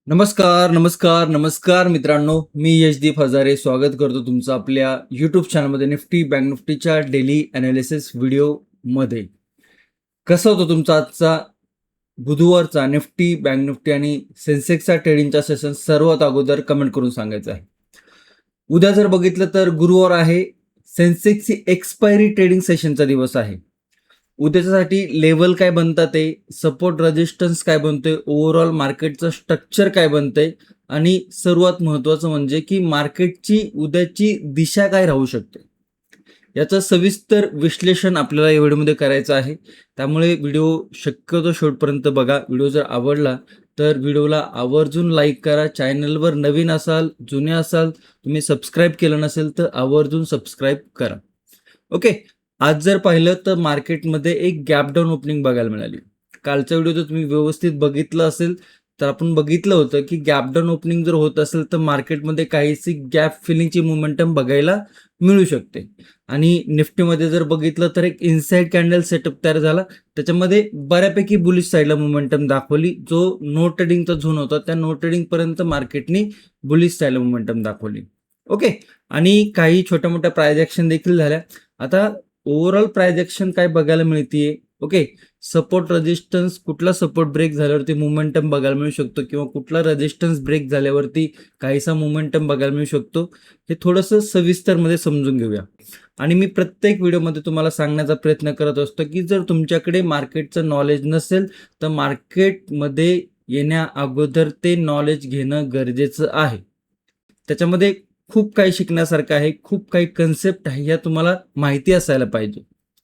नमस्कार, नमस्कार, नमस्कार मित्रांनो. मी यशदीप हजारे स्वागत करतो तुमचं आपल्या यूट्यूब चॅनलमध्ये निफ्टी बँक निफ्टीच्या डेली ॲनालिसिस व्हिडिओमध्ये. कसा होता तुमचा आजचा बुधवारचा निफ्टी बँक निफ्टी आणि सेन्सेक्सचा ट्रेडिंगचा सेशन सर्वात अगोदर कमेंट करून सांगायचं आहे. उद्या जर बघितलं तर गुरुवार आहे, सेन्सेक्सची एक्सपायरी ट्रेडिंग सेशनचा दिवस आहे. उद्याच्यासाठी लेवल काय बनतात आहे, सपोर्ट रेजिस्टन्स काय बनतोय, ओव्हरऑल मार्केटचं स्ट्रक्चर काय बनतंय आणि सर्वात महत्त्वाचं म्हणजे की मार्केटची उद्याची दिशा काय राहू शकते, याचं सविस्तर विश्लेषण आपल्याला या व्हिडिओमध्ये करायचं आहे. त्यामुळे व्हिडिओ शक्यतो शेवटपर्यंत बघा. व्हिडिओ जर आवडला तर व्हिडिओला आवर्जून लाईक करा. चॅनलवर नवीन असाल, जुने असाल, तुम्ही सबस्क्राईब केलं नसेल तर आवर्जून सबस्क्राईब करा. ओके. आज जर पाहिलं तर मार्केटमध्ये एक गॅप डाऊन ओपनिंग बघायला मिळाली. कालच्या व्हिडिओ जर तुम्ही व्यवस्थित बघितलं असेल तर आपण बघितलं होतं की गॅप डाऊन ओपनिंग जर होत असेल तर मार्केटमध्ये काहीशी गॅप फिलिंगची मोमेंटम बघायला मिळू शकते. आणि निफ्टीमध्ये जर बघितलं तर एक इनसाइड कॅन्डल सेटअप तयार झाला, त्याच्यामध्ये बऱ्यापैकी बुलिश साईडला मोमेंटम दाखवली. जो नो ट्रेडिंगचा झोन होता त्या नो ट्रेडिंगपर्यंत मार्केटनी बुलिश साईडला मोमेंटम दाखवली. ओके. आणि काही छोट्या मोठ्या प्राइस ॲक्शन देखील झाल्या. आता ओव्हरऑल प्राइस ॲक्शन काय बघायला मिळतीये. ओके. सपोर्ट रेजिस्टन्स, कुठला सपोर्ट ब्रेक झाल्यावरती मोमेंटम बघायला मिळू शकतो किंवा कुठला रेजिस्टन्स ब्रेक झाल्यावरती काहीसा मोमेंटम बघायला मिळू शकतो, हे थोडंसं सविस्तरमध्ये समजून घेऊया. आणि मी प्रत्येक व्हिडिओमध्ये तुम्हाला सांगण्याचा प्रयत्न करत असतो की जर तुमच्याकडे मार्केटचं नॉलेज नसेल तर मार्केटमध्ये येण्या अगोदर ते नॉलेज घेणं गरजेचं आहे. त्याच्यामध्ये खूप काही शिकण्यासारखं आहे, खूप काही कन्सेप्ट आहे, या तुम्हाला माहिती असायला पाहिजे.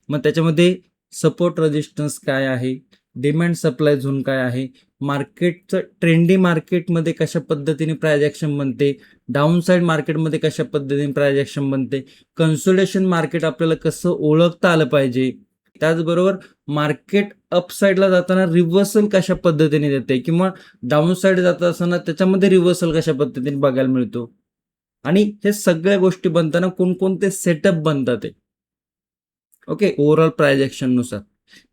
मग त्याच्यामध्ये सपोर्ट रेजिस्टन्स काय आहे, डिमांड सप्लाय झोन काय आहे, मार्केटचं ट्रेंडी मार्केटमध्ये कशा पद्धतीने प्राइस ॲक्शन बनते, डाऊन साईड मार्केटमध्ये कशा पद्धतीने प्राइस ॲक्शन बनते, कन्सोलिडेशन मार्केट आपल्याला कसं ओळखता आलं पाहिजे, त्याचबरोबर मार्केट अप साईडला जाताना रिव्हर्सल कशा पद्धतीने देते किंवा डाऊन साईड जात असताना त्याच्यामध्ये रिव्हर्सल कशा पद्धतीने बघायला मिळतो, आणि हे सगळ्या गोष्टी बनताना कोणकोणते सेटअप बनतात. ओके. ओव्हरऑल प्राइस ॲक्शननुसार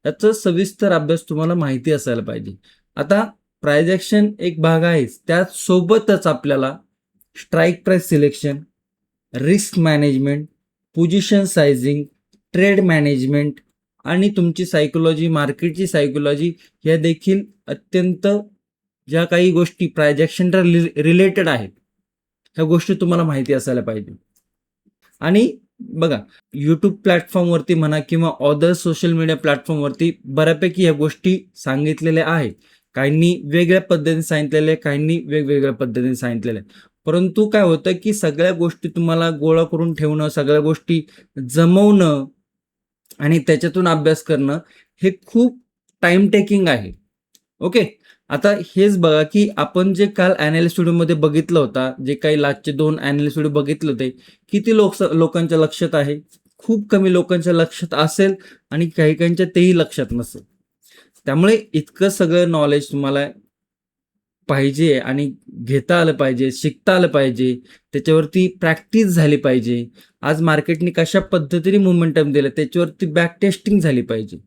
याचा सविस्तर अभ्यास तुम्हाला माहिती असायला पाहिजे. आता प्राइस ॲक्शन एक भाग आहेच, त्यासोबतच आपल्याला strike price selection, risk management, position sizing, trade management आणि तुमची सायकोलॉजी, मार्केटची सायकोलॉजी, या देखील अत्यंत ज्या काही गोष्टी प्राइस ॲक्शनला रिलेटेड आहेत, ह्या गोष्टी तुम्हाला माहिती असायला पाहिजे. आणि बघा, यूट्यूब प्लॅटफॉर्मवरती म्हणा किंवा अदर सोशल मीडिया प्लॅटफॉर्मवरती बऱ्यापैकी ह्या गोष्टी सांगितलेल्या आहेत. काहींनी वेगळ्या पद्धतीने सांगितलेल्या आहे, काहींनी वेगवेगळ्या पद्धतीने सांगितलेल्या आहे. परंतु काय होतं की सगळ्या गोष्टी तुम्हाला गोळा करून ठेवणं, सगळ्या गोष्टी जमवणं आणि त्याच्यातून अभ्यास करणं हे खूप टाइम टेकिंग आहे. ओके. आता हेच बघा की आपण जे काल ॲनालिस्ट व्हिडिओमध्ये बघितलं होता, जे काही लास्टचे 2 ॲनालिस्ट व्हिडिओ बघितले होते, किती लोकांच्या लक्षात आहे? खूप कमी लोकांच्या लक्षात असेल आणि काही काहींच्या तेही लक्षात नसेल. त्यामुळे इतकं सगळं नॉलेज तुम्हाला पाहिजे आणि घेता आलं पाहिजे, शिकता आलं पाहिजे, त्याच्यावरती प्रॅक्टिस झाली पाहिजे. आज मार्केटने कशा पद्धतीने मोमेंटम दिलं त्याच्यावरती बॅक टेस्टिंग झाली पाहिजे.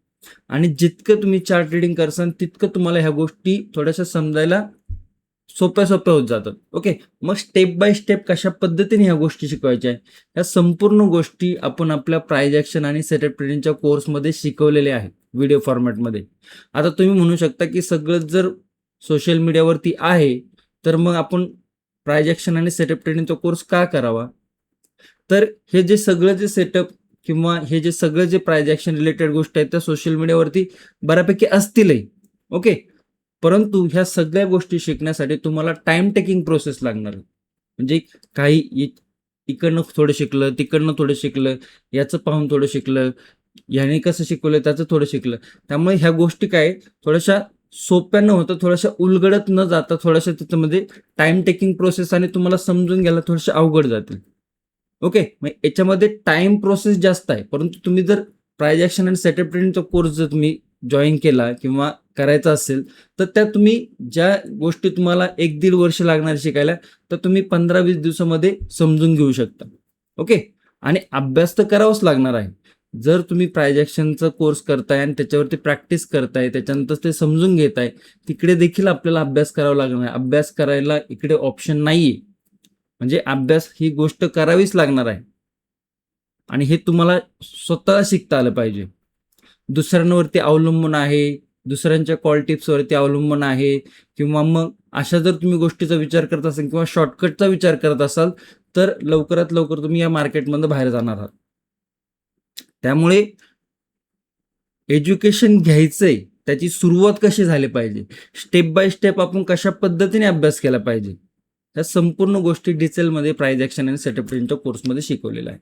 आणि जितकं तुम्ही चार्ट रीडिंग करसाल तितकं तुम्हाला ह्या गोष्टी थोड्याशा समजायला सोप्या होत जातात. ओके. मग स्टेप बाय स्टेप कशा पद्धतीने ह्या गोष्टी शिकवायच्या आहे, ह्या संपूर्ण गोष्टी आपण आपल्या प्राइस ॲक्शन आणि सेटअप ट्रेडिंगच्या कोर्समध्ये शिकवलेल्या आहेत व्हिडिओ फॉर्मॅटमध्ये. आता तुम्ही म्हणू शकता की सगळं जर सोशल मीडियावरती आहे तर मग आपण प्राइस ॲक्शन आणि सेटअप ट्रेडिंगचा कोर्स का करावा? तर हे जे सगळं जे सेटअप किंवा हे जे सगळं जे प्राइस ॲक्शन रिलेटेड गोष्टी आहेत त्या सोशल मीडियावरती बऱ्यापैकी असतीलही. ओके. परंतु ह्या सगळ्या गोष्टी शिकण्यासाठी तुम्हाला टाइम टेकिंग प्रोसेस लागणार आहे. म्हणजे काही इकडनं थोडं शिकलं, तिकडनं थोडं शिकलं, याचं पाहून थोडं शिकलं, ह्याने कसं शिकवलं त्याचं थोडं शिकलं. त्यामुळे ह्या गोष्टी काय थोड्याशा सोप्या न होता, थोड्याशा उलगडत न जाता, थोड्याशा त्याच्यामध्ये टाइम टेकिंग प्रोसेस आणि तुम्हाला समजून घ्यायला थोड्याशा अवघड जातील. ओके. मग याच्यामध्ये टाइम प्रोसेस जास्त आहे. परंतु तुम्ही जर प्राइस ॲक्शन आणि सेटअप ट्रेडिंगचा कोर्स जर तुम्ही जॉईन केला किंवा करायचा असेल तर त्या तुम्ही ज्या गोष्टी तुम्हाला 1-1.5 वर्ष लागणार शिकायला, तर तुम्ही 15-20 दिवसामध्ये समजून घेऊ शकता. ओके. आणि अभ्यास तर करावाच लागणार आहे. जर तुम्ही प्राइस ॲक्शनचा कोर्स करताय आणि त्याच्यावरती प्रॅक्टिस करताय, त्याच्यानंतर ते समजून घेताय, तिकडे देखील आपल्याला अभ्यास करावा लागणार आहे. अभ्यास करायला इकडे ऑप्शन नाहीये. म्हणजे अभ्यास ही गोष्ट करावीच लागणार आहे आणि हे तुम्हाला स्वतःला शिकता आलं पाहिजे. दुसऱ्यांवरती अवलंबून आहे, दुसऱ्यांच्या कॉल टिप्सवरती अवलंबून आहे किंवा मग अशा जर तुम्ही गोष्टीचा विचार करत असाल किंवा शॉर्टकटचा विचार करत असाल, तर लवकरात लवकर तुम्ही या मार्केटमधनं बाहेर जाणार आहात. त्यामुळे एज्युकेशन घ्यायचंय, त्याची सुरुवात कशी झाली पाहिजे, स्टेप बाय स्टेप आपण कशा पद्धतीने अभ्यास केला पाहिजे, ह्या संपूर्ण गोष्टी डिटेलमध्ये प्राइस ॲक्शन आणि सेटअप ट्रेडिंगच्या कोर्समध्ये शिकवलेल्या आहे.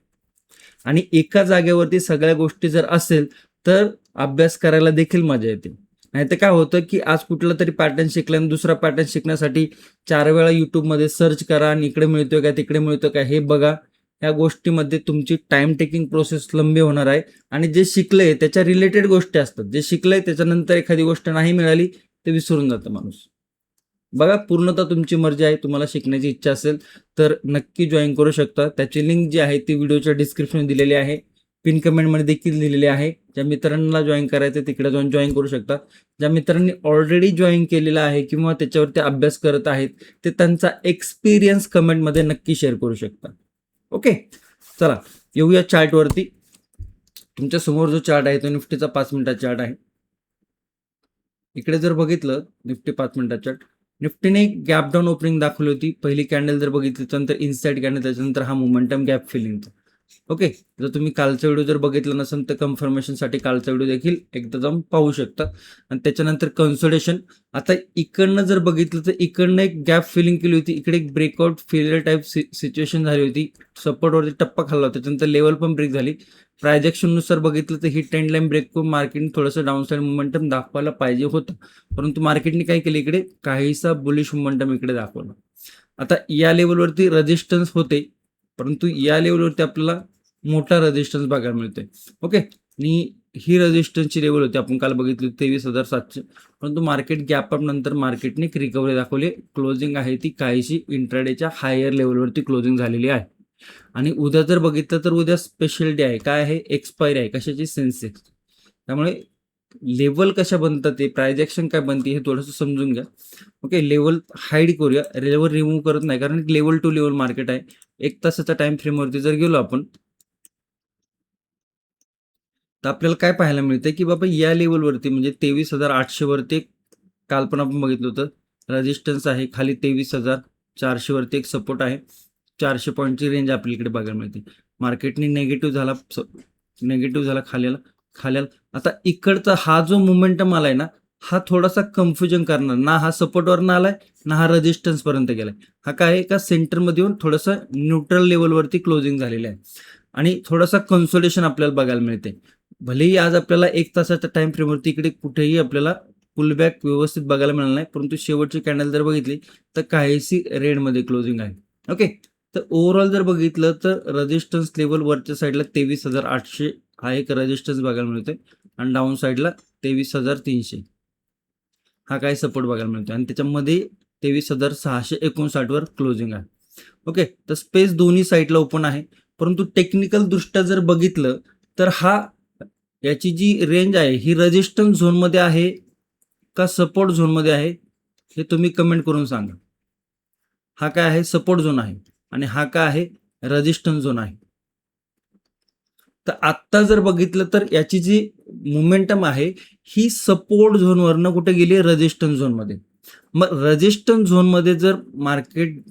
आणि एका जागेवरती सगळ्या गोष्टी जर असेल तर अभ्यास करायला देखील मजा येते. नाहीतर काय होतं की आज कुठला तरी पॅटर्न शिकला आणि दुसरा पॅटर्न शिकण्यासाठी 4 वेळा यूट्यूबमध्ये सर्च करा आणि इकडे मिळतोय का तिकडे मिळतोय का हे बघा. या गोष्टीमध्ये तुमची टाइम टेकिंग प्रोसेस लंबी होणार आहे आणि जे शिकलंय त्याच्या रिलेटेड गोष्टी असतात. जे शिकलंय त्याच्यानंतर एखादी गोष्ट नाही मिळाली ते विसरून जातं माणूस. बघा, पूर्णतः तुमची मर्जी आहे. तुम्हाला शिकण्याची इच्छा असेल तर नक्की जॉईन करू शकता. त्याची लिंक जी आहे ती व्हिडिओच्या डिस्क्रिप्शन दिलेली आहे, पिन कमेंटमध्ये देखील दिलेली आहे. ज्या मित्रांना जॉईन करायचं तिकडे जाऊन जॉईन करू शकता. ज्या मित्रांनी ऑलरेडी जॉईन केलेलं आहे किंवा त्याच्यावरती अभ्यास करत आहेत ते त्यांचा एक्सपिरियन्स कमेंटमध्ये नक्की शेअर करू शकता. ओके, चला येऊया चार्टवरती. तुमच्या समोर जो चार्ट आहे तो निफ्टीचा 5 मिनिटाचा चार्ट आहे. इकडे जर बघितलं निफ्टी 5 मिनिटाचा चार्ट, निफ्टीने गॅप डाऊन ओपनिंग दाखवली होती. पहिली कॅन्डल जर बघितली त्यानंतर इनसाइड कॅन्डल, त्याच्यानंतर हा मोमेंटम गॅप फिलिंगचा. ओके, जर तुम्ही कालचा व्हिडिओ जर बघितला नसेल तर कन्फर्मेशनसाठी कालचा व्हिडिओ देखील एकदा जाऊन पाहू शकता. आणि त्याच्यानंतर कन्सोलिडेशन. आता इकडनं जर बघितलं तर इकडनं एक गॅप फिलिंग केली होती, इकडे एक ब्रेकआउट फेलियर टाईप सिच्युएशन झाली होती, सपोर्टवरती टप्पा खाल्ला होता, त्याच्यानंतर लेवल पण ब्रेक झाली. प्रायजेक्शननुसार बघितलं तर ही ट्रेंड लाईन ब्रेक करून मार्केटने थोडंसं डाऊन साईड मोमेंटम दाखवायला पाहिजे होतं, परंतु मार्केटने काय केलं, इकडे काहीसा बुलिश मोमेंटम इकडे दाखवला. आता या लेवलवरती रेजिस्टन्स होते, परंतु या लेवलवरती आपल्याला मोठा रेजिस्टन्स बघायला मिळतोय. ओके, आणि ही रेजिस्टन्सची लेवल होती आपण काल बघितली 23,700, परंतु मार्केट गॅप अप नंतर मार्केटने एक रिकव्हरी दाखवली. क्लोजिंग आहे ती काहीशी इंट्राडेच्या हायर लेवलवरती क्लोजिंग झालेली आहे. आणि उद्या जर बघितलं तर उद्या स्पेशल डे आहे. काय आहे? एक्सपायरी आहे. कशाची? सेन्सेक्स. त्यामुळे लेवल कशा बनतात, ते प्राइस ॲक्शन काय बनते हे थोडंसं समजून घ्या. ओके, लेवल हाईड करूया, लेवल रिमूव्ह करत नाही, कारण लेवल टू लेवल मार्केट आहे. 1 तासाच्या टाइम फ्रेमवरती जर गेलो आपण तर आपल्याला काय पाहायला मिळतंय की बाबा या लेवलवरती म्हणजे 23,800 वरती काल पण आपण बघितलं होतं रेजिस्टन्स आहे. खाली 23,400 वरती एक सपोर्ट आहे. 400 पॉईंटची रेंज आपल्याकडे बघायला मिळते. मार्केटने निगेटिव्ह झाला खाल्याला. आता इकडचा हा जो मोमेंटम आलाय ना, हा थोडासा कन्फ्युजन करणार. ना हा सपोर्टवरनं आलाय, ना हा रेजिस्टन्स पर्यंत गेलाय. हा काय आहे का सेंटरमध्ये येऊन थोडंसं न्यूट्रल लेवलवरती क्लोजिंग झालेलं आहे आणि थोडासा कन्सोलेशन आपल्याला बघायला मिळते. भलेही आज आपल्याला 1 तासाच्या टाइम फ्रेमवरती इकडे कुठेही आपल्याला पुलबॅक व्यवस्थित बघायला मिळालं नाही, परंतु शेवटची कॅन्डल जर बघितली तर काहीशी रेडमध्ये क्लोजिंग आहे. ओके, तर ओव्हरऑल जर बघितलं तर रेजिस्टन्स लेवल वरच्या साईडला 23,800 हा एक रेजिस्टन्स बघायला मिळतोय आणि डाऊन साईडला 23,300 हा काय सपोर्ट बघायला मिळतोय आणि त्याच्यामध्ये 23,659 वर क्लोजिंग आहे. ओके, तर स्पेस दोन्ही साईडला ओपन आहे, परंतु टेक्निकल दृष्ट्या जर बघितलं तर याची जी रेंज आहे ही रेजिस्टन्स झोनमध्ये आहे का सपोर्ट झोनमध्ये आहे हे तुम्ही कमेंट करून सांगा. हा काय आहे? सपोर्ट झोन आहे आणि हा काय आहे? रेजिस्टन्स झोन आहे. तर आत्ता जर बघितलं तर याची जी मोमेंटम आहे ही सपोर्ट झोनवरनं कुठे गेली? रेजिस्टन्स झोनमध्ये. मग रेजिस्टन्स झोनमध्ये जर मार्केट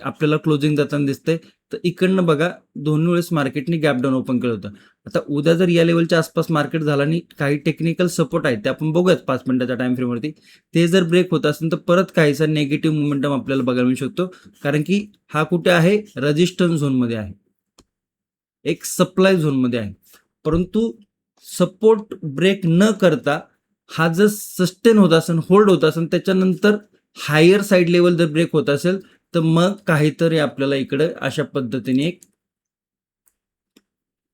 आपल्याला क्लोजिंग जाताना दिसतंय तर इकडनं बघा दोन्ही वेळेस मार्केटने गॅप डाऊन ओपन केलं होतं. आता उद्या जर या लेवलच्या आसपास मार्केट झाला आणि काही टेक्निकल सपोर्ट आहे ते आपण बघूयात 5 मिनिटाच्या टाइम फ्रेमवरती, ते जर ब्रेक होत असेल तर परत काहीसा निगेटिव्ह मोमेंटम आपल्याला बघायला मिळू शकतो, कारण की हा कुठे आहे? रेजिस्टन्स झोनमध्ये आहे, एक सप्लाय झोनमध्ये आहे. परंतु सपोर्ट ब्रेक न करता हा जर सस्टेन होत असेल, होल्ड होत असेल, त्याच्यानंतर हायर साईड लेवल जर ब्रेक होत असेल तर मग काहीतरी आपल्याला इकडे अशा पद्धतीने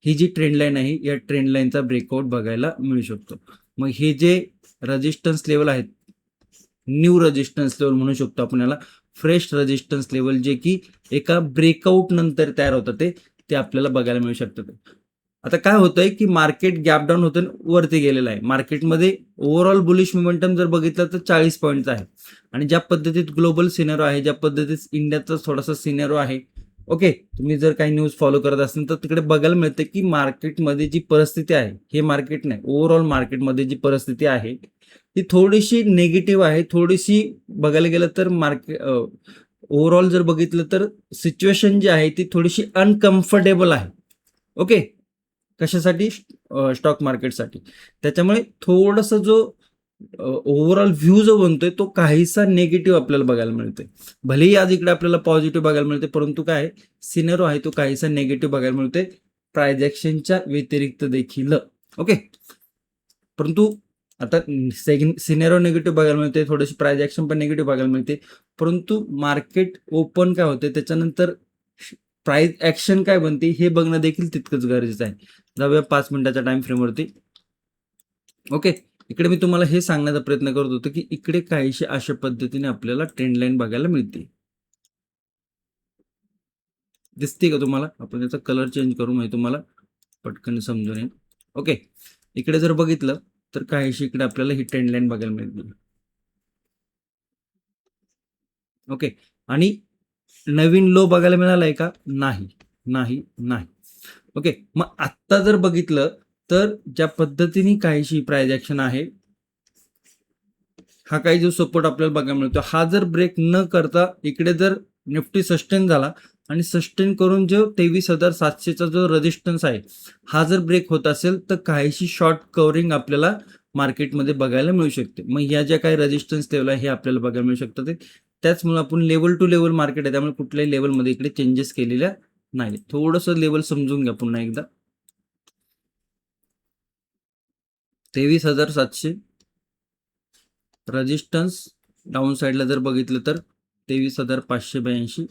ही जी ट्रेंड लाईन आहे या ट्रेंड लाईनचा ब्रेकआउट बघायला मिळू शकतो. मग हे जे रेजिस्टन्स लेवल आहेत, न्यू रेजिस्टन्स लेवल म्हणू शकतो आपण याला, फ्रेश रेजिस्टन्स लेवल, जे की एका ब्रेकआउट नंतर तयार होतं ते आपल्याला बघायला मिळू शकतं. आता काय होतंय की मार्केट गॅप डाऊन होतं वरती गेलेलं आहे. मार्केटमध्ये ओव्हरऑल बुलिश मोमेंटम जर बघितलं तर 40 पॉईंटचा आहे आणि ज्या पद्धतीत ग्लोबल सिनेरो आहे, ज्या पद्धतीत इंडियाचा थोडासा सिनेरो आहे, ओके, तुम्ही जर काही न्यूज फॉलो करत असाल तर तिकडे बघायला मिळते की मार्केटमध्ये जी परिस्थिती आहे, हे मार्केट नाही, ओव्हरऑल मार्केटमध्ये जी परिस्थिती आहे ती थोडीशी निगेटिव्ह आहे. थोडीशी बघायला गेलं तर ओव्हरऑल जर बघितलं तर सिच्युएशन जी आहे ती थोडीशी अनकम्फर्टेबल आहे. ओके, कशासाठी? स्टॉक मार्केटसाठी. त्याच्यामुळे थोडंसं जो ओव्हरऑल व्ह्यू जो बनतोय तो काहीसा निगेटिव्ह आपल्याला बघायला मिळतोय. भलेही आज इकडे आपल्याला पॉझिटिव्ह बघायला मिळते, परंतु काय सिनेरो आहे तो काहीसा निगेटिव्ह बघायला मिळतोय ट्रान्झॅक्शनच्या व्यतिरिक्त देखील. ओके, परंतु आता सिनेरो निगेटिव्ह बघायला मिळते, थोडीशी प्राइस ऍक्शन पण निगेटिव्ह बघायला मिळते, परंतु मार्केट ओपन काय होते त्याच्यानंतर प्राइस ऍक्शन काय बनते हे बघणं देखील तितकंच गरजेचं आहे. जाऊया 5 मिनिटाच्या टाइम फ्रेमवरती. ओके, इकडे मी तुम्हाला हे सांगण्याचा प्रयत्न करत होतो की इकडे काहीशी अशा पद्धतीने आपल्याला ट्रेंड लाईन बघायला मिळते. दिसते का तुम्हाला? आपण त्याचा कलर चेंज करू म्हणजे तुम्हाला पटकन समजून येईल. ओके, इकडे जर बघितलं तर काहीशी इकडे आपल्याला ही ट्रेंड लाईन बघायला मिळते. ओके, आणि नवीन लो बघायला मिळालाय का? नाही, नाही, नाही. ओके, मग आत्ता जर बघितलं तर ज्या पद्धतीने काहीशी प्राइस ऍक्शन आहे, हा काही जो सपोर्ट आपल्याला बघायला मिळतो, हा जर ब्रेक न करता इकडे जर निफ्टी सस्टेन झाला आणि सस्टेन करून जो 23,700चा जो रेजिस्टन्स आहे हा जर ब्रेक होत असेल तर काहीशी शॉर्ट कव्हरिंग आपल्याला मार्केटमध्ये बघायला मिळू शकते. मग ह्या ज्या काही रेजिस्टन्स लेवल आहे हे आपल्याला बघायला मिळू शकतात. त्याचमुळे आपण लेवल टू लेवल मार्केट आहे, त्यामुळे कुठल्याही लेवलमध्ये इकडे चेंजेस केलेल्या नाही. थोडंसं लेवल समजून घ्या पुन्हा एकदा. 23,700 रेजिस्टन्स, डाऊन साईडला जर बघितलं तर 23,582.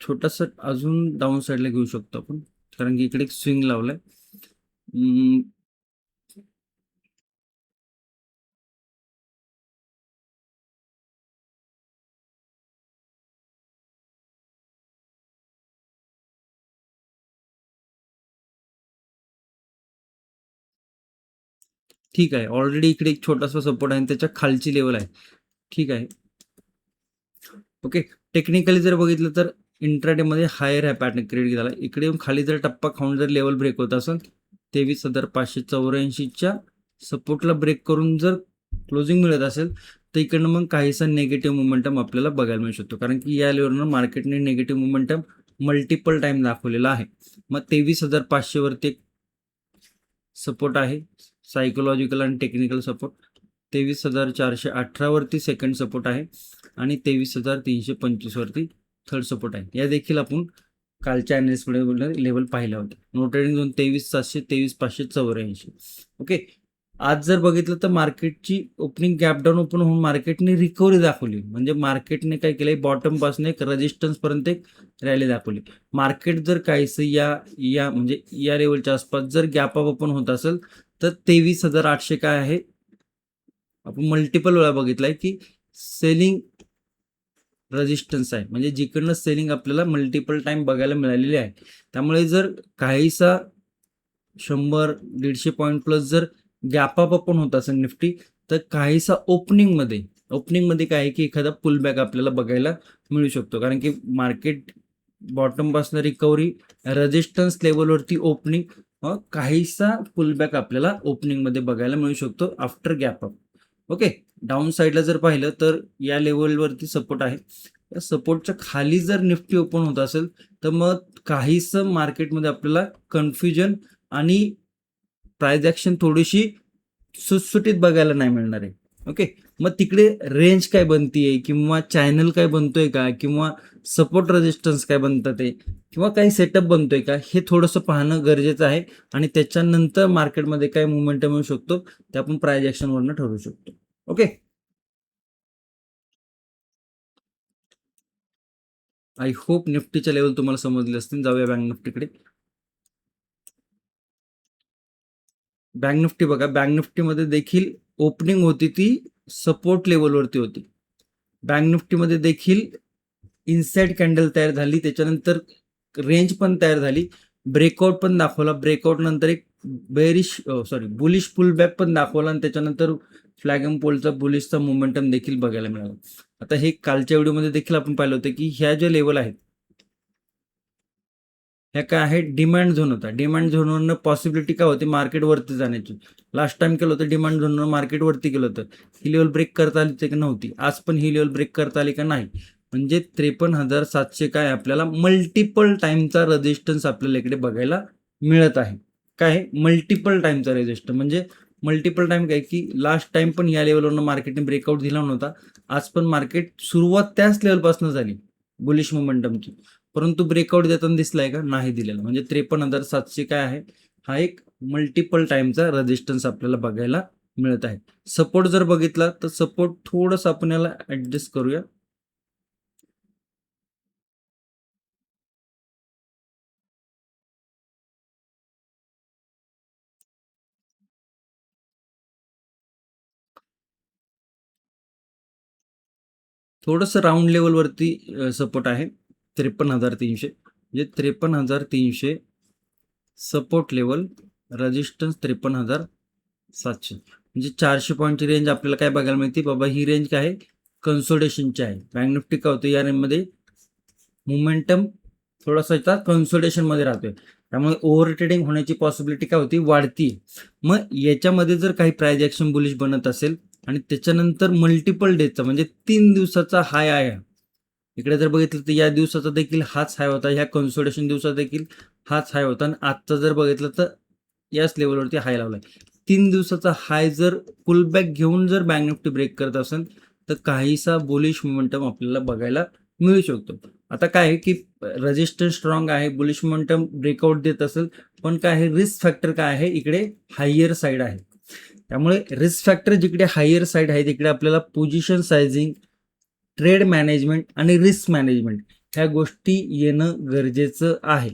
छोटासा अजून डाऊन साईडला घेऊ शकतो आपण, कारण की इकडे एक स्विंग लावलाय. ठीक आहे, ऑलरेडी इकडे एक छोटासा सपोर्ट आहे आणि त्याच्या खालची लेवल आहे. ठीक आहे, ओके. टेक्निकली जर बघितलं तर इंट्राडेमध्ये हायर आहे पॅटर्न क्रिएट झाला. इकडे खाली जर टप्पा खाऊन जर लेवल ब्रेक होत असेल 23,584च्या सपोर्टला ब्रेक करून जर क्लोजिंग मिळत असेल तर इकडनं मग काहीसा निगेटिव्ह मोमेंटम आपल्याला बघायला मिळू शकतो, कारण की या लेवलवर मार्केटने निगेटिव्ह मोमेंटम मल्टिपल टाइम दाखवलेला आहे. मग 23,500 वरती एक सपोर्ट आहे, सायकोलॉजिकल आणि टेक्निकल सपोर्ट. 23,418 वरती सेकंड सपोर्ट आहे आणि 23,325 वरती थर्ड सपोर्ट आहे. या देखील आपण कालच्या अनालिसिसमध्ये लेवल पाहिल्या होत्या. नोटेडिंग झोन 23,700, 23,584. ओके, आज जर बघितलं तर मार्केटची ओपनिंग गॅप डाऊन ओपन होऊन मार्केटने रिकव्हरी दाखवली. म्हणजे मार्केटने काय केलंय, बॉटम पासून एक रेजिस्टन्स पर्यंत एक रॅली दाखवली. मार्केट जर काहीसं या म्हणजे या लेवलच्या आसपास जर गॅप अप ओपन होत असेल तर 23,800 काय आहे, आपण मल्टिपल वेळा बघितलंय की सेलिंग रेजिस्टन्स आहे, म्हणजे जिकडनं सेलिंग आपल्याला मल्टिपल टाइम बघायला मिळालेली आहे. त्यामुळे जर काहीसा 100-150 पॉईंट प्लस जर गॅप अप ओपन होत असेल निफ्टी तर काहीसा ओपनिंगमध्ये काय आहे की एखादा पुलबॅक आपल्याला बघायला मिळू शकतो, कारण की मार्केट बॉटम पासून रिकव्हरी, रेजिस्टन्स लेवलवरती ओपनिंग, काहीसा पुलबॅक आपल्याला ओपनिंगमध्ये बघायला मिळू शकतो after gap up. Okay, down साईडला जर पाहिलं तर या लेवलवरती सपोर्ट आहे. या सपोर्टच्या खाली जर निफ्टी ओपन होत असेल तर मग काहीसं मार्केटमध्ये आपल्याला कन्फ्युजन आणि प्राइस ऍक्शन थोडीशी सुटसुटीत बघायला नाही मिळणार आहे. ओके, मग तिकडे रेंज काय बनतीये किंवा चॅनल काय बनतोय का किंवा सपोर्ट रेजिस्टन्स काय बनतात आहे किंवा काही सेटअप बनतोय का हे थोडंसं पाहणं गरजेचं आहे आणि त्याच्यानंतर मार्केटमध्ये काय मोमेंटम येऊ शकतो ते आपण प्राइस ऍक्शनवरनं ठरवू शकतो. ओके, आय होप निफ्टीच्या लेवल तुम्हाला समजले असतील. जाऊया बँक निफ्टीकडे. बँक निफ्टी बघा, बँक निफ्टीमध्ये देखील ओपनिंग होती ती सपोर्ट लेवलवरती होती. बँक निफ्टीमध्ये देखील इनसाइड कॅन्डल तयार झाली, त्याच्यानंतर रेंज पण तयार झाली, ब्रेकआउट पण दाखवला, ब्रेकआउट नंतर एक बुलिश पुलबॅक पण दाखवला आणि त्याच्यानंतर फ्लॅग अँड पोलचा बुलिशचा मोमेंटम देखील बघायला मिळाला. आता हे कालच्या व्हिडिओमध्ये देखील आपण पाहिलं होतं की ह्या ज्या लेवल आहेत ह्या काय आहे, डिमांड झोन होता. डिमांड झोनवरनं पॉसिबिलिटी काय होती मार्केट वरती जाण्याची. लास्ट टाइम केलं होतं डिमांड झोनवर मार्केट वरती गेलं होतं. ही लेवल ब्रेक करता आली की नव्हती. आज पण ही लेवल ब्रेक करता आली का नाही. म्हणजे 53,700 काय आपल्याला मल्टिपल टाइमचा रेजिस्टन्स आपल्याला इकडे बघायला मिळत आहे. काय मल्टिपल टाइमचा रेजिस्टन्स म्हणजे मल्टिपल टाइम काय की लास्ट टाइम पण या लेवलवरनं मार्केटने ब्रेकआउट दिला नव्हता. आज पण मार्केट सुरुवात त्याच लेवलपासून झाली बुलिश मोमेंटमची, परंतु ब्रेकआउट देताना दिसलाय का, नाही दिलेला. म्हणजे 53,700 काय आहे, हा एक मल्टिपल टाइमचा रेजिस्टन्स आपल्याला बघायला मिळत आहे. सपोर्ट जर बघितला तर सपोर्ट थोडंसं आपण याला ऍडजस्ट करूया. थोडंसं राऊंड लेवलवरती सपोर्ट आहे 53,300, म्हणजे 53,300 सपोर्ट लेवल, रेजिस्टन्स 53,700, म्हणजे 400 पॉईंटची रेंज आपल्याला काय बघायला मिळते बाबा. ही रेंज काय आहे, कन्सोलिडेशनची आहे. बँक निफ्टी काय होतं या रेंजमध्ये मोमेंटम थोडासा कन्सोलिडेशन मध्ये राहतोय, त्यामुळे ओव्हर ट्रेडिंग होण्याची पॉसिबिलिटी काय होती, वाढती. मग याच्यामध्ये जर काही प्राइस ऍक्शन बुलिश बनत असेल आणि त्याच्यानंतर मल्टिपल डेजचा म्हणजे 3 दिवसाचा हाय आहे, इकडे जर बघितलं तर या दिवसाचा देखील हाच हाय होता, ह्या कन्सोलिडेशन दिवसाचा देखील हाच हाय होता आणि आजचा जर बघितलं तर याच लेवलवरती हाय लावलाय. 3 दिवसाचा हाय जर पुलबॅक घेऊन जर बँक निफ्टी ब्रेक करत असेल तर काहीसा बुलिश मोमेंटम आपल्याला बघायला मिळू शकतो. आता काय आहे की रेजिस्टन्स स्ट्रॉंग आहे, बुलिश मोमेंटम ब्रेकआउट देत असेल, पण काय आहे, रिस्क फॅक्टर काय आहे, इकडे हायर साईड आहे. त्यामुळे रिस्क फॅक्टर जिकडे हायर साईड आहे तिकडे आपल्याला पोझिशन सायझिंग, ट्रेड मॅनेजमेंट आणि रिस्क मॅनेजमेंट ह्या गोष्टी येणं गरजेचं आहे.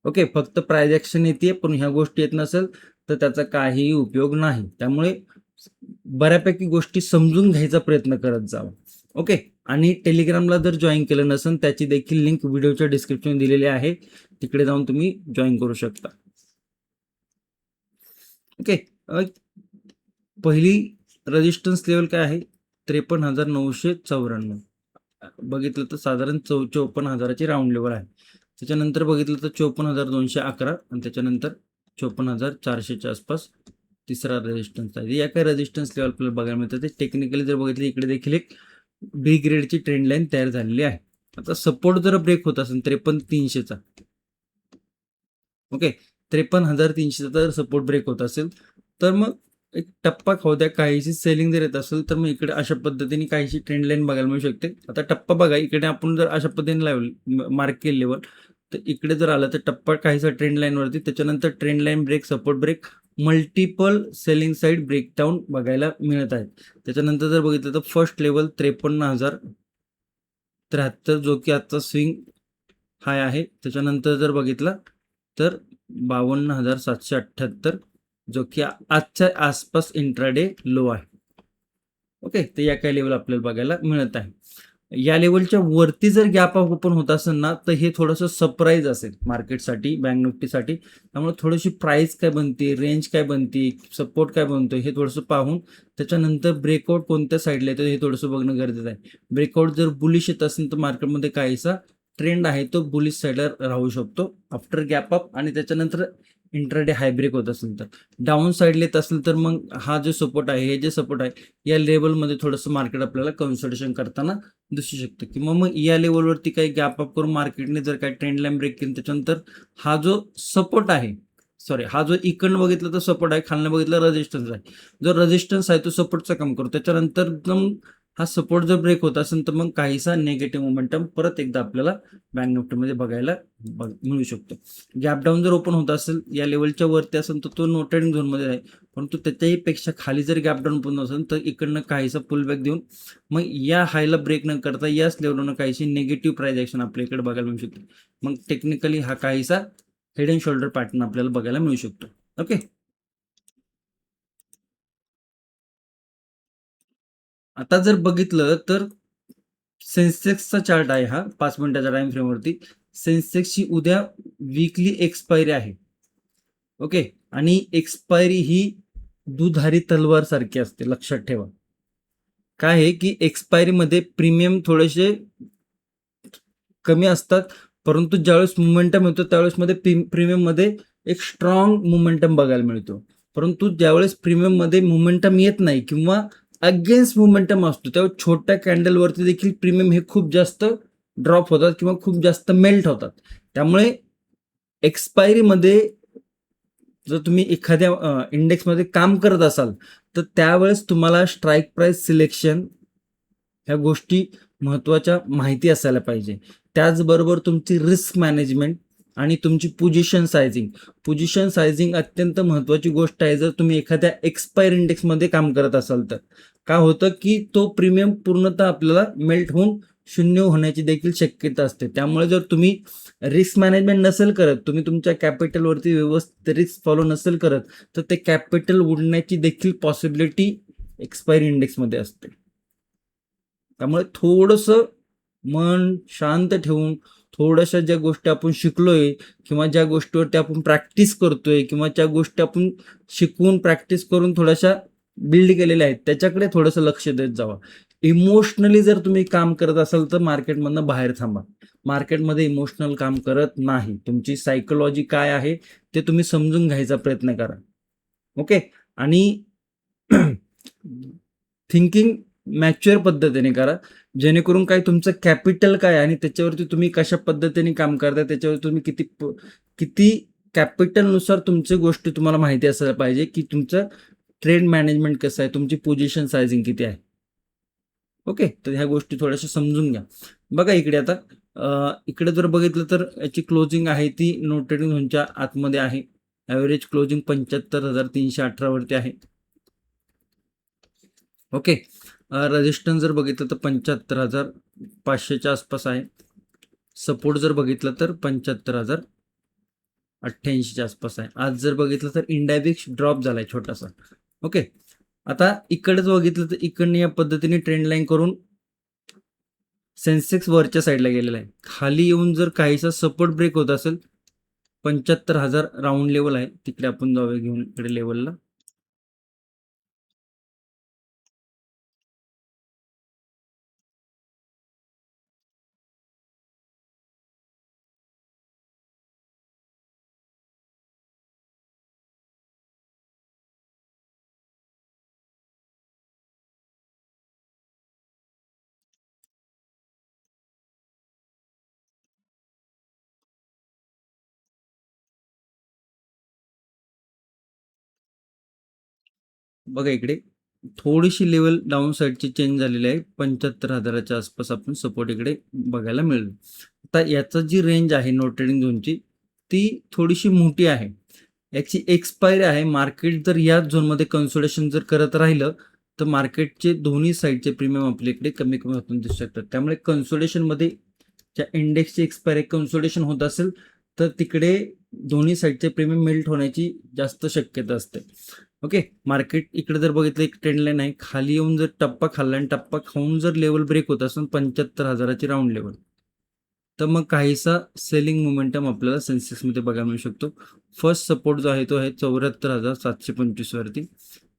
ओके, फक्त प्राइस ऍक्शन येते पण ह्या गोष्टी येत नसेल तर त्याचा काहीही उपयोग नाही. त्यामुळे बऱ्यापैकी गोष्टी समजून घ्यायचा प्रयत्न करत जावा. ओके, आणि टेलिग्रामला जर जॉईन केलं नसेल त्याची देखील लिंक व्हिडिओच्या डिस्क्रिप्शन दिलेली आहे, तिकडे जाऊन तुम्ही जॉईन करू शकता. ओके, पहिली रेजिस्टन्स लेवल काय आहे, 53,994. बघितलं तर साधारण 54,000ची राऊंड लेवल आहे. त्याच्यानंतर बघितलं तर 54,211 आणि त्याच्यानंतर 54,400च्या आसपास तिसरा रेजिस्टन्स आहे. या काय रेजिस्टन्स लेवल आपल्याला बघायला मिळतं. ते टेक्निकली जर बघितलं इकडे देखील एक बी ग्रेडची ट्रेंड लाईन तयार झालेली आहे. आता सपोर्ट जर ब्रेक होत असेल 53,300चा, ओके, 53,300चा जर सपोर्ट ब्रेक होत असेल तर मग एक टप्पा खाऊ द्या. काहीशी सेलिंग जर येत असेल तर मग इकडे अशा पद्धतीने काहीशी ट्रेंड लाईन बघायला मिळू शकते. आता टप्पा बघा, इकडे आपण जर अशा पद्धतीने मार्क केली लेवल, तर इकडे जर आलं तर टप्पा काहीसा ट्रेंड लाईनवरती, त्याच्यानंतर trend line break, support break, multiple selling side breakdown बघायला मिळत आहेत. त्याच्यानंतर जर बघितलं तर फर्स्ट लेवल 53,073 जो की आजचा स्विंग हाय आहे. त्याच्यानंतर जर बघितलं तर 52,778 जो की आजच्या आसपास इंट्राडे लो आहे. ओके, तर या काही लेवल आपल्याला बघायला मिळत आहे. या लेवलच्या वरती जर गॅप अप ओपन होत असेल ना तर हे थोडंसं सरप्राईज असेल मार्केटसाठी, बँक निफ्टीसाठी. त्यामुळे थोडीशी प्राइस काय बनते, रेंज काय बनते, सपोर्ट काय बनतो हे थोडंसं पाहून त्याच्यानंतर ब्रेकआउट कोणत्या साईडला येतं हे थोडंसं बघणं गरजेचं आहे. ब्रेकआउट जर बुलिश येत असेल तर मार्केटमध्ये काहीसा ट्रेंड आहे तो बुलिश साईडला राहू शकतो आफ्टर गॅप अप, आणि त्याच्यानंतर इंट्राडे हाय ब्रेक होत असेल तर. डाऊन साईडला येत असेल तर मग हा जो सपोर्ट आहे, हे जे सपोर्ट आहे या लेवलमध्ये थोडंसं मार्केट आपल्याला कन्सल्टेशन करताना दिसू शकतं. किंवा मग या लेवलवरती काही गॅप अप करून मार्केटने जर काही ट्रेंड लाईन ब्रेक केली त्याच्यानंतर हा जो सपोर्ट आहे, हा जो इकडनं बघितलं तर सपोर्ट आहे, खालनं बघितलं रेजिस्टन्स आहे. जो रेजिस्टन्स आहे तो सपोर्टचा काम करतो. त्याच्यानंतर हा सपोर्ट जर ब्रेक होत असेल तर मग काहीसा निगेटिव्ह मोमेंटम परत एकदा आपल्याला बँक निफ्टीमध्ये बघायला मिळू शकतो. गॅप डाऊन जर ओपन होत असेल या लेवलच्या वरती असेल तर तो नो ट्रेडिंग झोनमध्ये आहे, परंतु त्याच्याही पेक्षा खाली जर गॅप डाऊन ओपन असेल तर इकडनं काहीसा पुलबॅक देऊन मग या हायला ब्रेक न करता याच लेवलनं काहीशी निगेटिव्ह प्राइस ऍक्शन आपल्या इकडे बघायला मिळू शकते. मग टेक्निकली हा काहीसा हेड अँड शोल्डर पॅटर्न आपल्याला बघायला मिळू शकतो. ओके, आता जर बघितलं तर सेन्सेक्सचा चार्ट आहे हा 5 मिनिटाच्या टाइम फ्रेमवरती. सेन्सेक्सची उद्या वीकली एक्सपायरी आहे. ओके, आणि एक्सपायरी ही दुधारी तलवार सारखी असते, लक्षात ठेवा. काय आहे की एक्सपायरीमध्ये प्रीमियम थोडेसे कमी असतात, परंतु ज्यावेळेस मोमेंटम येतो त्यावेळेस मध्ये प्रीमियम मध्ये एक स्ट्रॉंग मोमेंटम बघायला मिळतो. परंतु ज्यावेळेस प्रीमियम मध्ये मोमेंटम येत नाही किंवा अगेन्स्ट मोमेंटम असतो त्यावेळेस छोट्या कॅन्डलवरती देखील प्रीमियम हे खूप जास्त ड्रॉप होतात किंवा खूप जास्त मेल्ट होतात. त्यामुळे एक्सपायरीमध्ये जर तुम्ही एखाद्या इंडेक्समध्ये काम करत असाल तर त्यावेळेस तुम्हाला स्ट्राईक प्राइस सिलेक्शन ह्या गोष्टी महत्त्वाच्या माहिती असायला पाहिजे. त्याचबरोबर तुमची रिस्क मॅनेजमेंट आणि तुमची पोझिशन सायझिंग अत्यंत महत्त्वाची गोष्ट आहे. जर तुम्ही एखाद्या एक्सपायर इंडेक्समध्ये काम करत असाल तर काय होतं की तो प्रीमियम पूर्णतः आपल्याला मेल्ट होऊन शून्य होण्याची देखील शक्यता असते. त्यामुळे जर तुम्ही रिस्क मॅनेजमेंट नसेल करत, तुम्ही तुमच्या कॅपिटलवरती व्यवस्थित रिस्क फॉलो नसेल करत, तर ते कॅपिटल उडण्याची देखील पॉसिबिलिटी एक्सपायरी इंडेक्समध्ये असते. त्यामुळे थोडंसं मन शांत ठेवून थोड्याशा ज्या गोष्टी आपण शिकलोय किंवा ज्या गोष्टीवरती आपण प्रॅक्टिस करतोय किंवा ज्या गोष्टी आपण शिकवून प्रॅक्टिस करून थोड्याशा बिल्ड केलेल्या आहेत त्याच्याकडे थोडंसं लक्ष देत जावं. इमोशनली जर तुम्ही काम करत असाल तर मार्केटमधनं बाहेर थांबा. मार्केटमध्ये इमोशनल काम करत नाही. तुमची सायकोलॉजी काय आहे ते तुम्ही समजून घ्यायचा प्रयत्न करा. ओके, आणि थिंकिंग मॅच्युअर पद्धतीने करा, जेणेकरून काय तुमचं कॅपिटल काय आणि त्याच्यावरती तुम्ही कशा पद्धतीने काम करता त्याच्यावर तुम्ही किती कॅपिटलनुसार तुमची गोष्टी तुम्हाला माहिती असायला पाहिजे की तुमचं ट्रेड मॅनेजमेंट कसं आहे, तुमची पोझिशन सायझिंग किती आहे. ओके, तर ह्या गोष्टी थोड्याशा समजून घ्या. बघा इकडे आता इकडे जर बघितलं तर याची क्लोजिंग आहे ती नो ट्रेडिंग झोनच्या आतमध्ये आहे. ॲव्हरेज क्लोजिंग 75,318 वरती आहे. ओके, रेजिस्टन्स जर बघितलं तर 75,500च्या आसपास आहे. सपोर्ट जर बघितलं तर 75,088च्या आसपास आहे. आज जर बघितलं तर इंडेक्स ड्रॉप झालाय छोटासा. ओके, आता इकडेच बघितलं तर इकडनं या पद्धतीने ट्रेंड लाईन करून सेन्सेक्स वरच्या साईडला गेलेला आहे. खाली येऊन जर काहीसा सपोर्ट ब्रेक होत असेल 75,000 राऊंड लेवल आहे, तिकडे आपण जाऊया घेऊन इकडे लेवलला. बघा इकडे थोडीशी लेवल डाऊन साईडची चेंज झालेली आहे. 75,000च्या आसपास आपण सपोर्ट इकडे बघायला मिळेल. आता याचा जी रेंज आहे नो ट्रेडिंग झोनची ती थोडीशी मोठी आहे. याची एक्सपायरी आहे. मार्केट जर या झोनमध्ये कन्सोलिडेशन जर करत राहिलं तर मार्केटचे दोन्ही साईडचे प्रीमियम आपल्या इकडे कमी कमी होताना दिसू शकतात. त्यामुळे कन्सोलिडेशनमध्ये ज्या इंडेक्सची एक्सपायरी कन्सोलिडेशन होत असेल तर तिकडे दोन्ही साईडचे प्रीमियम मेल्ट होण्याची जास्त शक्यता असते. ओके, मार्केट इकडे जर बघितलं एक ट्रेंड लाईन आहे, खाली येऊन जर टप्पा खाल्ला आणि टप्पा खाऊन जर लेवल ब्रेक होत असेल 75,000ची राऊंड लेवल, तर मग काहीसा सेलिंग मोमेंटम आपल्याला सेन्सेक्समध्ये बघायला मिळू शकतो. फर्स्ट सपोर्ट जो आहे तो आहे 74,725 वरती.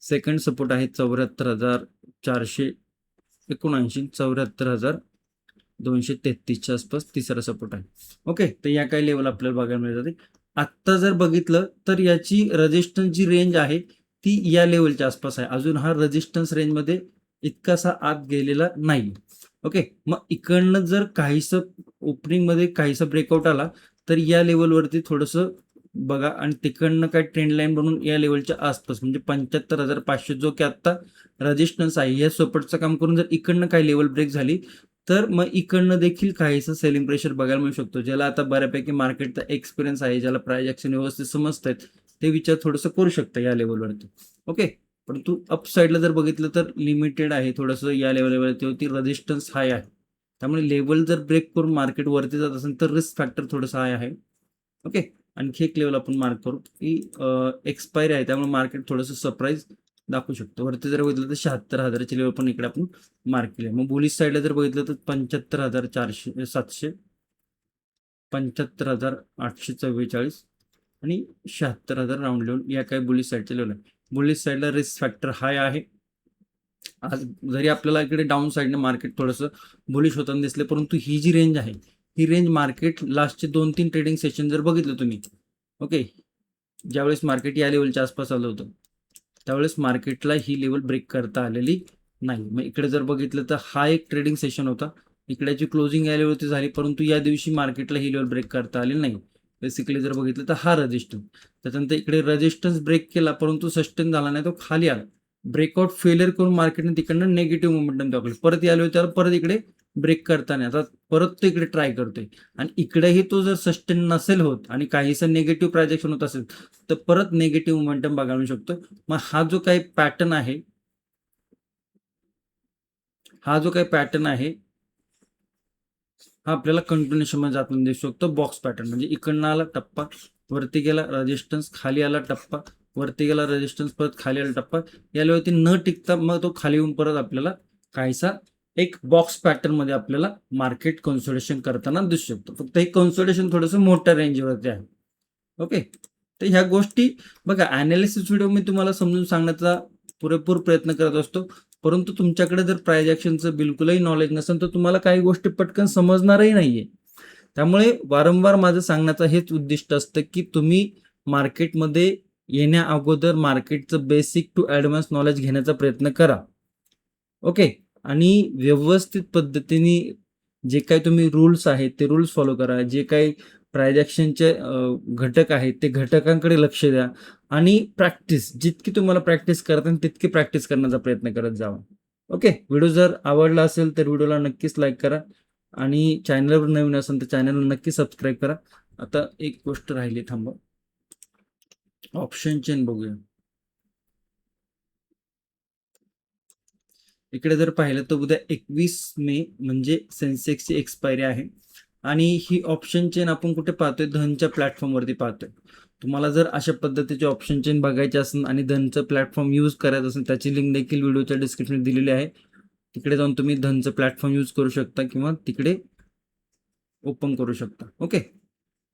सेकंड सपोर्ट आहे 74,479, 74,233च्या आसपास तिसरा सपोर्ट आहे. ओके, तर या काही लेवल आपल्याला बघायला मिळतात. आत्ता जर बघितलं तर याची रेजिस्टन्स जी रेंज आहे ती या लेवलच्या आसपास आहे. अजून हा रेजिस्टन्स रेंजमध्ये इतकासा आत गेलेला नाही. ओके, मग इकडनं जर काहीसं ओपनिंगमध्ये काहीसा ब्रेकआउट आला तर या लेवलवरती थोडंसं बघा आणि तिकडनं काय ट्रेंड लाईन बनवून या लेवलच्या आसपास म्हणजे 75,500 जो की आत्ता रेजिस्टन्स आहे या सपोर्टचं काम करून जर इकडनं काही लेवल ब्रेक झाली तर मग इकडनं देखील काहीसं सेलिंग प्रेशर बघायला मिळू शकतो. ज्याला आता बऱ्यापैकी मार्केटचा एक्सपिरियन्स आहे, ज्याला प्राइस ॲक्शन व्यवस्थित समजतायत ते विचार थोडंसं करू शकतं या लेवलवरती. ओके, परंतु अप साईडला जर बघितलं तर लिमिटेड आहे थोडंसं या लेवलवरती रेजिस्टन्स हाय आहे. त्यामुळे लेवल जर ब्रेक करून मार्केट वरती जात असेल तर रिस्क फॅक्टर थोडंसं हाय आहे. ओके, आणखी एक लेवल आपण मार्क करू की एक्सपायरी आहे त्यामुळे मार्केट थोडंसं सरप्राईज दाखवू शकतो. वरती जर बघितलं तर 76,000ची लेवल पण इकडे आपण मार्क केले. मग बुलिश साईडला जर बघितलं तर 75,400 700 75,844 आणि 76,000 राऊंड लेवल या काही बुलिश साईडच्या लेवल आहे. बुलिश साईडला रिस्क फॅक्टर हाय आहे. आज जरी आपल्याला इकडे डाऊन साईडने मार्केट थोडंसं बुलिश होताना दिसले, परंतु ही जी रेंज आहे ही रेंज मार्केट लास्टचे 2-3 ट्रेडिंग सेशन जर बघितलं तुम्ही, ओके, ज्यावेळेस मार्केट या लेवलच्या आसपास आलं होतं त्यावेळेस मार्केटला ही लेवल ब्रेक करता आलेली नाही. मग इकडे जर बघितलं तर हा एक ट्रेडिंग सेशन होता, इकडेची क्लोजिंग या लेवलची झाली, परंतु या दिवशी मार्केटला ही लेवल ब्रेक करता आली नाही. बेसिकली जर बघितलं तर हा रेजिस्टन्स, त्याच्यानंतर इकडे रेजिस्टन्स ब्रेक केला परंतु सस्टेन झाला नाही, तो खाली आला. ब्रेकआउट फेलियर करून मार्केटने तिकडनं निगेटिव्ह मोमेंटम दाखवलं, परत या लेवल त्याला परत इकडे ब्रेक करताना आता परत तो इकडे ट्राय करतोय आणि इकडेही तो जर सस्टेन नसेल होत आणि काहीसा निगेटिव्ह प्रायजेक्शन होत असेल तर परत निगेटिव्ह मोमेंटम बघायला मिळू शकतो. मग हा जो काही पॅटर्न आहे हा आपल्याला कंटिन्युएशन मध्ये जाताना दिसू शकतो. बॉक्स पॅटर्न म्हणजे इकडनं आला टप्पा, वरती गेला रेजिस्टन्स, खाली आला टप्पा, वरती गेला रेजिस्टन्स, परत खाली आला टप्पा, या लेवलती न टिकता मग तो खाली येऊन परत आपल्याला काहीसा एक बॉक्स पॅटर्न मध्ये आपल्याला मार्केट कन्सोलिडेशन करताना दिसू शकतो. फक्त हे कन्सोलिडेशन थोडंसं मोठ्या रेंजवरती आहे. ओके, तर ह्या गोष्टी बघा, अनालिसिस व्हिडिओ मी तुम्हाला समजून सांगण्याचा पुरेपूर प्रयत्न करत असतो, परंतु तुमच्याकडे जर प्राइस ॲक्शनचं बिलकुलही नॉलेज नसेल तर तुम्हाला काही गोष्टी पटकन समजणारही नाहीये. त्यामुळे वारंवार माझं सांगण्याचं हेच उद्दिष्ट असतं की तुम्ही मार्केटमध्ये येण्या अगोदर मार्केटचं बेसिक टू ॲडव्हान्स नॉलेज घेण्याचा प्रयत्न करा. ओके, आणि व्यवस्थित पद्धतीने जे काही तुम्ही रूल्स आहेत ते रूल्स फॉलो करा. जे काही प्राइस ॲक्शनचे घटक आहेत ते घटकांकडे लक्ष द्या आणि प्रॅक्टिस, जितकी तुम्हाला प्रॅक्टिस करता तितकी प्रॅक्टिस करण्याचा प्रयत्न करत जावा. ओके, व्हिडिओ जर आवडला असेल तर व्हिडिओला नक्कीच लाईक करा आणि चॅनलवर नवीन असेल तर चॅनलला नक्की सबस्क्राईब करा. आता एक गोष्ट राहिली, थांबा, ऑप्शन चेन बघूया. इकडे जर पाहिलं तर उद्या 21 मे म्हणजे सेन्सेक्सची एक्सपायरी आहे आणि ही ऑप्शन चेन आपण कुठे पाहतोय? धनच्या प्लॅटफॉर्मवरती पाहतोय. तुम्हाला जर अशा पद्धतीचे ऑप्शन चेन बघायचे असेल आणि धनचं प्लॅटफॉर्म यूज करायचं असेल त्याची लिंक देखील व्हिडिओच्या डिस्क्रिप्शनमध्ये दिलेली आहे. तिकडे जाऊन तुम्ही धनचं प्लॅटफॉर्म यूज करू शकता किंवा तिकडे ओपन करू शकता. ओके,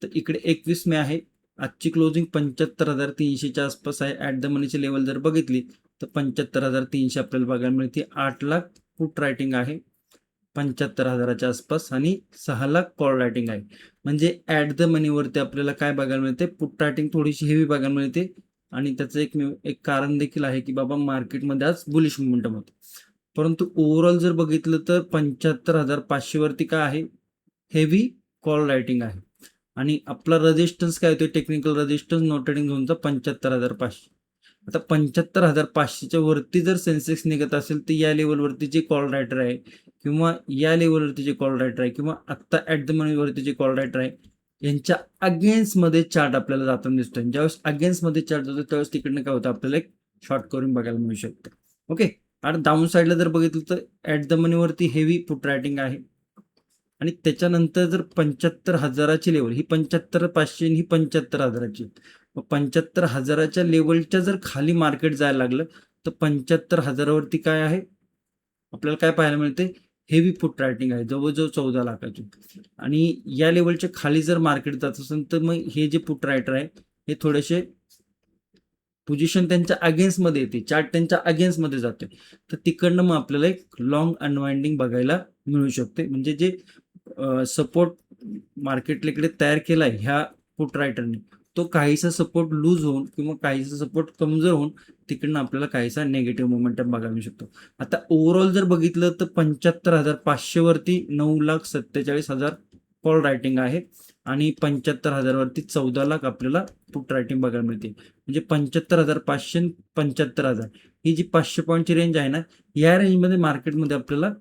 तर इकडे 21 मे आहे, आजची क्लोजिंग 75,300च्या आसपास आहे. ॲट द मनीची लेवल जर बघितली तर 75,300 आपल्याला बघायला मिळते. 8 लाख पुट रायटिंग आहे 75,000च्या आसपास आणि 6 लाख कॉल रायटिंग आहे. म्हणजे ॲट द मनीवरती आपल्याला काय बघायला मिळते? पुट रायटिंग थोडीशी हेवी बघायला मिळते आणि त्याचं एक कारण देखील आहे की बाबा मार्केटमध्ये आज बुलिश मोमेंटम होतं. परंतु ओव्हरऑल जर बघितलं तर 75,500 वरती काय आहे? हेवी कॉल रायटिंग आहे आणि आपला रेजिस्टन्स काय होतो? टेक्निकल रेजिस्टन्स नो ट्रेडिंग झोनचा 75,500. आता 75,500च्या वरती जर सेन्सेक्स निघत असेल तर या लेवलवरती जे कॉल रायटर आहे किंवा या लेवलवरती जे कॉल रायटर आहे किंवा आत्ता ॲट द मनीवरती जे कॉल रायटर आहे यांच्या अगेन्स्टमध्ये चार्ट आपल्याला जाताना दिसतो. ज्यावेळेस अगेन्स्टमध्ये चार्ट जातो त्यावेळेस तिकडनं काय होतं? आपल्याला एक शॉर्ट करून बघायला मिळू शकतं. ओके, आणि डाऊन साईडला जर बघितलं तर ॲट द मनीवरती हेवी पुट रायटिंग आहे आणि त्याच्यानंतर जर 75,000ची लेवल, ही 75,500 ही 75,000ची, 75,000च्या लेवलच्या जर खाली मार्केट जायला लागलं तर 75,000वरती काय आहे? आपल्याला काय पाहायला मिळते? हेवी पुट रायटिंग आहे जवळजवळ 14 लाखाची. आणि या लेवलच्या खाली जर मार्केट जात असेल तर मग हे जे पुट रायटर आहे हे थोडेसे पोझिशन त्यांच्या अगेन्स्टमध्ये येते, चार्ट त्यांच्या अगेन्स्टमध्ये जाते, तर तिकडनं मग आपल्याला एक लॉंग अनवाइंडिंग बघायला मिळू शकते. म्हणजे जे सपोर्ट मार्केटला इकडे तयार केलाय ह्या पुट रायटरने, तो काहीसा सपोर्ट लूज होऊन किंवा काहीसा सपोर्ट कमजोर होऊन तिकडनं आपल्याला काहीसा निगेटिव्ह मोमेंटम बघायला मिळू शकतो. आता ओव्हरऑल जर बघितलं तर 75,500 वरती 9,47,000 कॉल रायटिंग आहे आणि 75,000 वरती 14 लाख आपल्याला पुट रायटिंग बघायला मिळते. म्हणजे 75,500 75,000 ही जी 500 पॉईंटची रेंज आहे ना, या रेंजमध्ये मार्केटमध्ये आपल्याला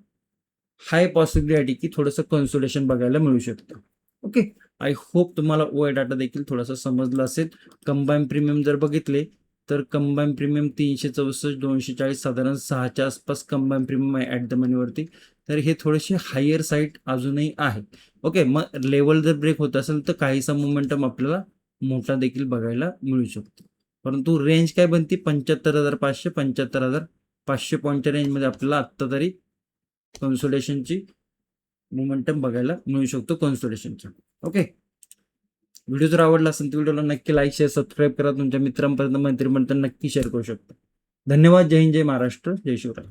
हाय पॉसिबिलिटी की थोडंसं कन्सोलिडेशन बघायला मिळू शकतं. ओके, आय होप तुम्हाला ओआय डाटा देखील थोडासा समजला असेल. कंबाईन प्रीमियम जर बघितले तर कंबाईन प्रीमियम 364 240 साधारण 6च्या आसपास कंबाईन प्रीमियम आहे ॲट द मनीवरती. तर हे थोडेसे हायर साईड अजूनही आहे. ओके, मग लेवल जर ब्रेक होत असेल तर काहीसा मोमेंटम आपल्याला मोठा देखील बघायला मिळू शकतो. परंतु रेंज काय बनते? 75,500 75,500 पॉईंटच्या रेंजमध्ये आपल्याला आत्ता तरी कन्सोलिडेशनची मोमेंटम बघायला मिळू शकतो कन्सोलिडेशनचा. ओके, व्हिडिओ जर आवडला असेल तर व्हिडिओला नक्की लाईक शेअर सबस्क्राईब करा. तुमच्या मित्रांपर्यंत मैत्रिणीपर्यंत नक्की शेअर करू शकता. धन्यवाद. जय हिंद, जय महाराष्ट्र, जय शिवराय.